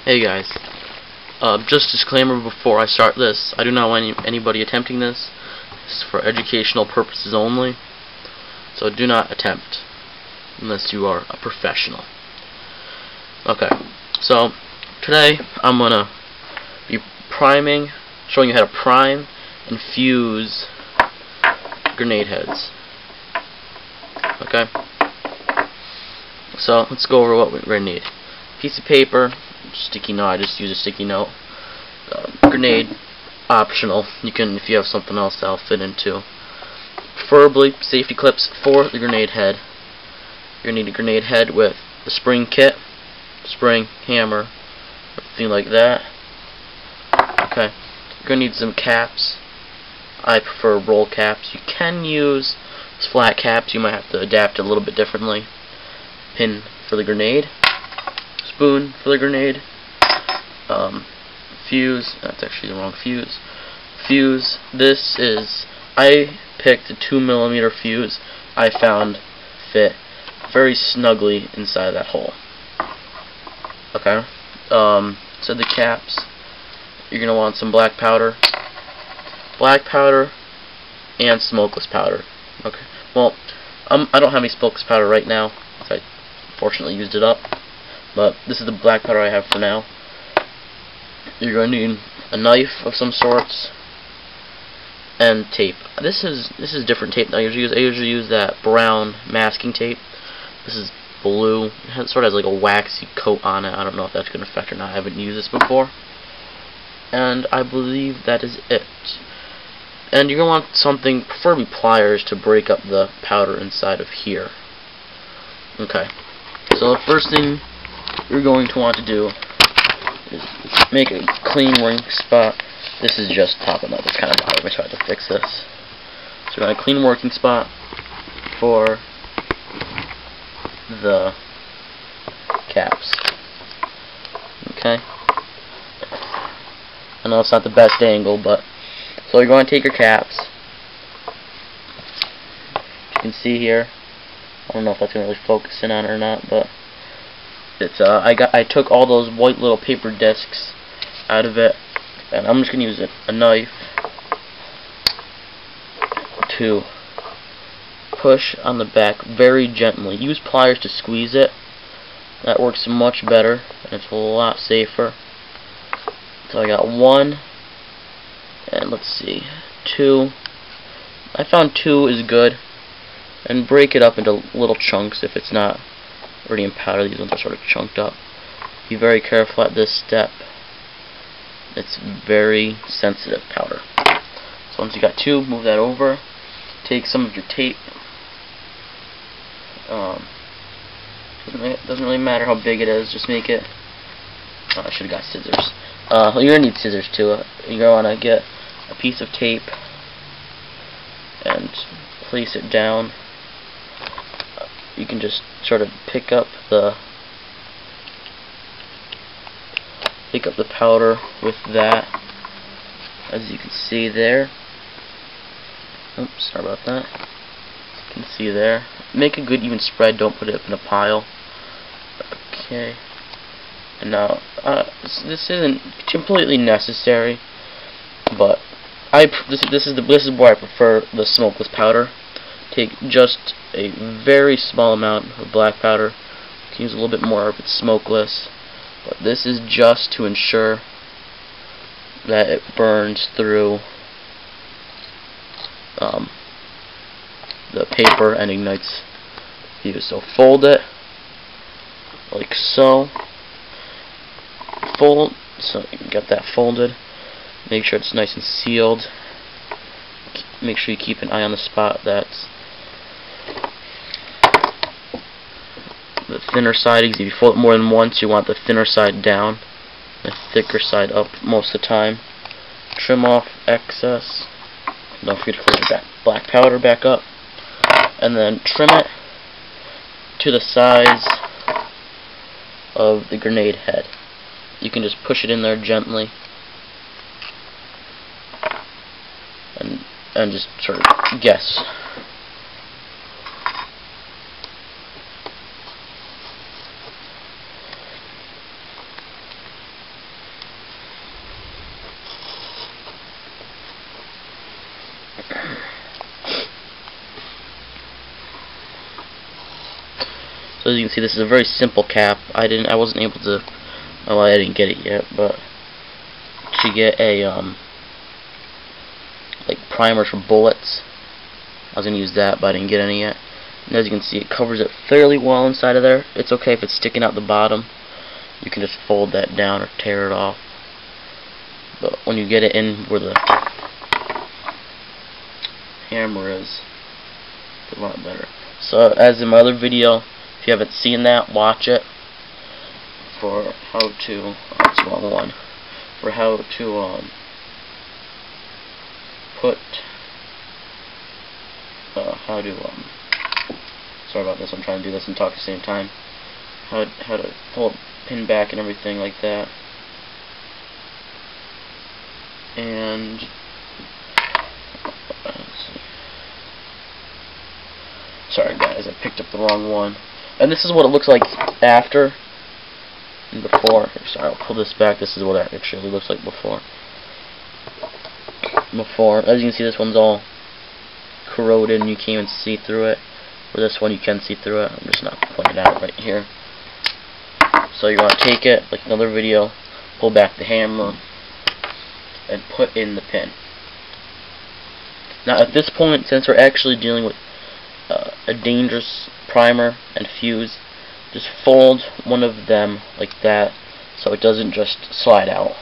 Hey guys, just disclaimer before I start this, I do not want anybody attempting this. This is for educational purposes only, so do not attempt unless you are a professional. Okay, so today I'm going to be showing you how to prime and fuse grenade heads. Okay, so let's go over what we're going to need. Piece of paper, sticky note. I just use a sticky note. Grenade, optional. You can, if you have something else, that'll fit into. Preferably safety clips for the grenade head. You're gonna need a grenade head with the spring kit, spring, hammer, everything like that. Okay. You're gonna need some caps. I prefer roll caps. You can use flat caps. You might have to adapt it a little bit differently. Pin for the grenade. Spoon for the grenade. Fuse. That's actually the wrong fuse. Fuse. This is. I picked a 2mm fuse. I found fit very snugly inside that hole. Okay. So the caps. You're gonna want some black powder. Black powder and smokeless powder. Okay. Well, I don't have any smokeless powder right now. I fortunately used it up. But this is the black powder I have for now. You're going to need a knife of some sorts and tape. This is different tape than I usually use. I usually use that brown masking tape. This is blue. It sort of has like a waxy coat on it. I don't know if that's going to affect or not. I haven't used this before. And I believe that is it. And you're going to want something, preferably pliers, to break up the powder inside of here. Okay. So the first thing you're going to want to do is make a clean working spot. This is just top and up. It's kind of bothering me. I tried to fix this. So we're going to a clean working spot for the caps. Okay. I know it's not the best angle, but so you're going to take your caps. You can see here. I don't know if that's going to really focus in on it or not, but it's I took all those white little paper discs out of it, and I'm just going to use a knife to push on the back very gently. Use pliers to squeeze it. That works much better, and it's a lot safer. So I got one, and let's see, two. I found two is good. And break it up into little chunks if it's not already in powder. These ones are sort of chunked up. Be very careful at this step. It's very sensitive powder. So once you got two, move that over. Take some of your tape. Doesn't really matter how big it is. Just make it. Oh, I should have got scissors. You're gonna need scissors too. You're gonna get a piece of tape and place it down. You can just sort of pick up the powder with that, as you can see there. Oops, sorry about that. You can see there. Make a good even spread. Don't put it up in a pile. Okay. And now this isn't completely necessary, but this is where I prefer the smokeless powder. Take just a very small amount of black powder. You can use a little bit more if it's smokeless, but this is just to ensure that it burns through the paper and ignites fuse. So fold it like so. Fold so you can get that folded. Make sure it's nice and sealed. Make sure you keep an eye on the spot that's the thinner side. If you fold it more than once, you want the thinner side down, the thicker side up most of the time. Trim off excess. Don't forget to close your black powder back up, and then trim it to the size of the grenade head. You can just push it in there gently, and just sort of guess. So as you can see, this is a very simple cap. I wasn't able to. Oh, I didn't get it yet, but to get a like primers for bullets, I was gonna use that, but I didn't get any yet. And as you can see, it covers it fairly well inside of there. It's okay if it's sticking out the bottom. You can just fold that down or tear it off. But when you get it in where the hammer is, it's a lot better. So as in my other video, if you haven't seen that, watch it for how to. That's the wrong one. For how to put. Sorry about this. I'm trying to do this and talk at the same time. How to pull a pin back and everything like that. And let's see. Sorry guys, I picked up the wrong one. And this is what it looks like after and before. Sorry, I'll pull this back. This is what it actually looks like before. As you can see, this one's all corroded and you can't even see through it. Where this one you can see through it. I'm just not pointing it out right here. So you want to take it, like another video, pull back the hammer, and put in the pin. Now at this point, since we're actually dealing with a dangerous primer and fuse, just fold one of them like that so it doesn't just slide out.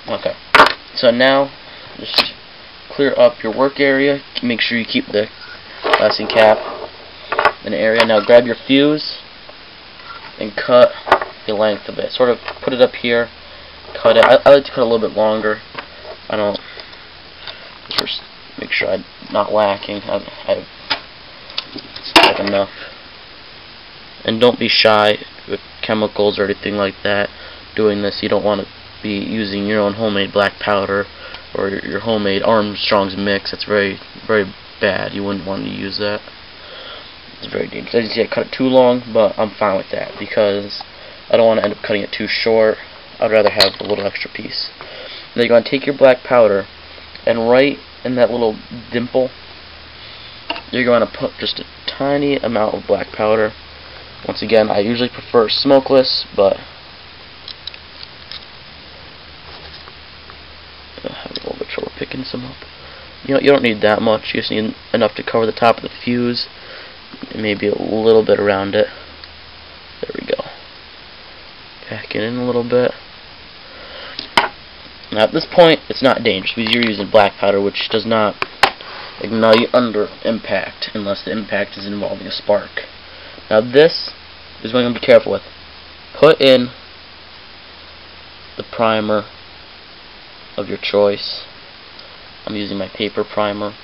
Okay, so now just clear up your work area. Make sure you keep the lasting cap in the area. Now grab your fuse and cut the length of it. Sort of put it up here, cut it. I like to cut a little bit longer. I don't. Just make sure I'm not lacking. I've enough. And don't be shy with chemicals or anything like that. Doing this, you don't want to be using your own homemade black powder or your homemade Armstrong's mix. It's very, very bad. You wouldn't want to use that. It's very dangerous. As you see, I cut it too long, but I'm fine with that because I don't want to end up cutting it too short. I'd rather have a little extra piece. Now you're going to take your black powder and right in that little dimple, you're going to put just a tiny amount of black powder. Once again, I usually prefer smokeless, but I have a little bit trouble picking some up. You don't need that much. You just need enough to cover the top of the fuse, and maybe a little bit around it. There we go. Pack it in a little bit. Now at this point, it's not dangerous because you're using black powder, which does not ignite under impact unless the impact is involving a spark. Now this is what I'm going to be careful with. Put in the primer of your choice. I'm using my paper primer.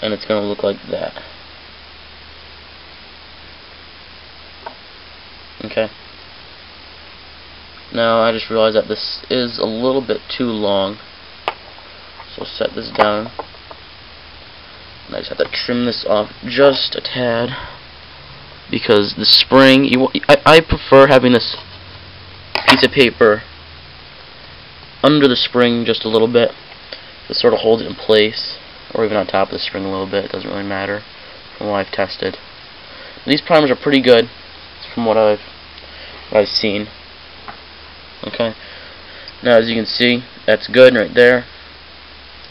And it's going to look like that. Okay. Now I just realized that this is a little bit too long. So set this down. And I just have to trim this off just a tad. Because the spring, I prefer having this piece of paper under the spring just a little bit to sort of hold it in place, or even on top of the spring a little bit. It doesn't really matter from what I've tested. These primers are pretty good from what I've seen. Okay. Now as you can see, that's good right there.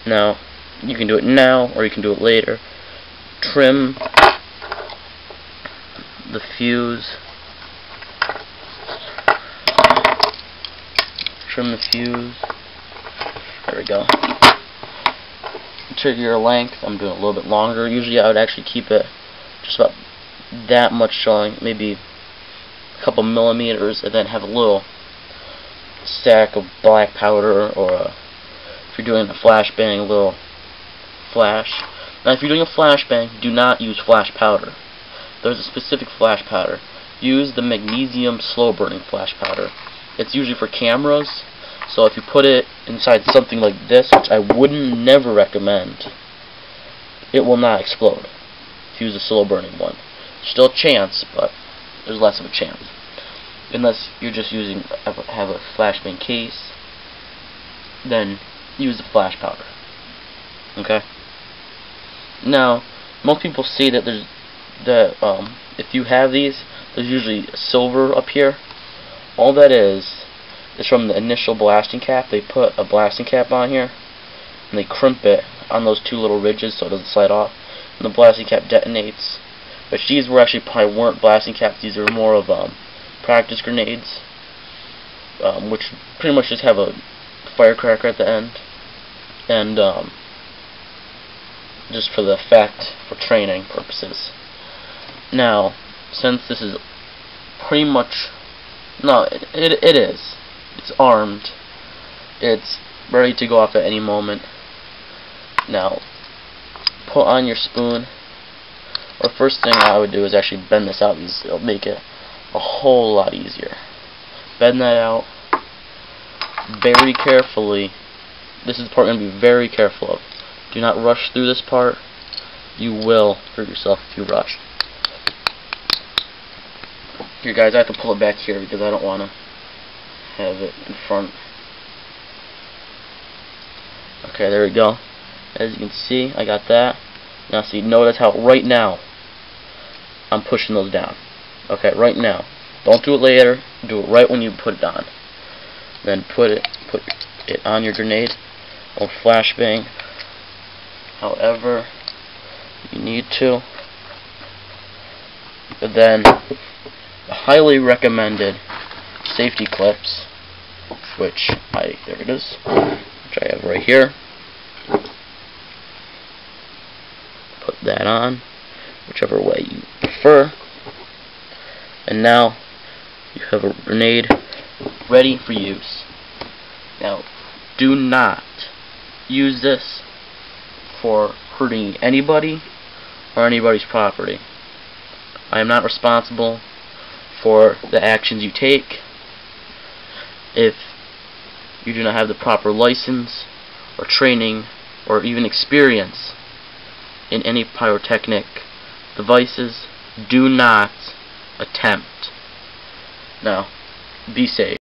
Now you can do it now or you can do it later. Trim the fuse. Trim the fuse. There we go. Trigger your length. I'm doing it a little bit longer. Usually I would actually keep it just about that much showing, maybe a couple millimeters, and then have a little stack of black powder, or if you're doing a flashbang, a little flash. Now if you're doing a flashbang, do not use flash powder. There's a specific flash powder. Use the magnesium slow burning flash powder. It's usually for cameras, so if you put it inside something like this, which I wouldn't never recommend, it will not explode if you use a slow burning one. Still a chance, but there's less of a chance. Unless you're just using, have a flashbang case, then use the flash powder. Okay. Now, most people see that if you have these, there's usually silver up here. All that is from the initial blasting cap. They put a blasting cap on here, and they crimp it on those two little ridges so it doesn't slide off, and the blasting cap detonates. But these were actually probably weren't blasting caps. These are more of practice grenades, which pretty much just have a firecracker at the end, and just for the effect, for training purposes. Now, since this is pretty much, no, it is. It's armed. It's ready to go off at any moment. Now, put on your spoon. Or first thing I would do is actually bend this out, because it'll make it a whole lot easier. Bend that out very carefully. This is the part you're going to be very careful of. Do not rush through this part. You will hurt yourself if you rush. Here guys, I have to pull it back here because I don't want to have it in front. Okay, there we go. As you can see, I got that. Now see, notice how right now I'm pushing those down. Okay, right now. Don't do it later. Do it right when you put it on. Then put it on your grenade. Don't flashbang. However you need to. But then the highly recommended safety clips, there it is, which I have right here. Put that on, whichever way you prefer. And now you have a grenade ready for use. Now, do not use this for hurting anybody or anybody's property. I am not responsible for the actions you take. If you do not have the proper license or training or even experience in any pyrotechnic devices, do not attempt. Now, be safe.